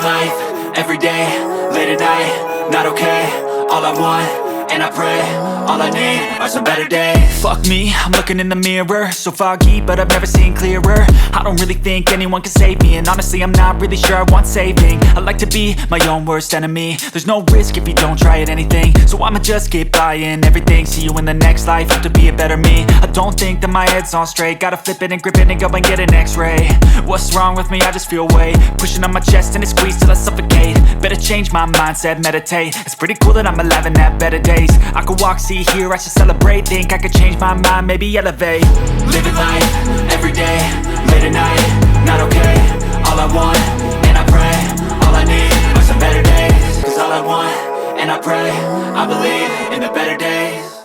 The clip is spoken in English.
Living life, everyday, late at night, not okay. All I want, and I pray, all I need are some better days. Fuck me, I'm looking in the mirror, so foggy, but I've never seen clearer. I don't really think anyone can save me, and honestly I'm not really sure I want saving. I like to be my own worst enemy. There's no risk if you don't try at anything, so I'ma just keep buying everything. See you in the next life, have to be a better me. I don't think that my head's on straight, gotta flip it and grip it and go and get an x-ray. What's wrong with me? I just feel weight pushing on my chest and it squeezes till I suffocate. Better change my mindset, meditate. It's pretty cool that I'm alive and have better days. I could walk, see, hear, I should celebrate. Think I could change my mind, maybe elevate. Living life, everyday, late at night, not okay. All I want, and I pray, all I need are some better days. Cause all I want, and I pray, I believe in the better days.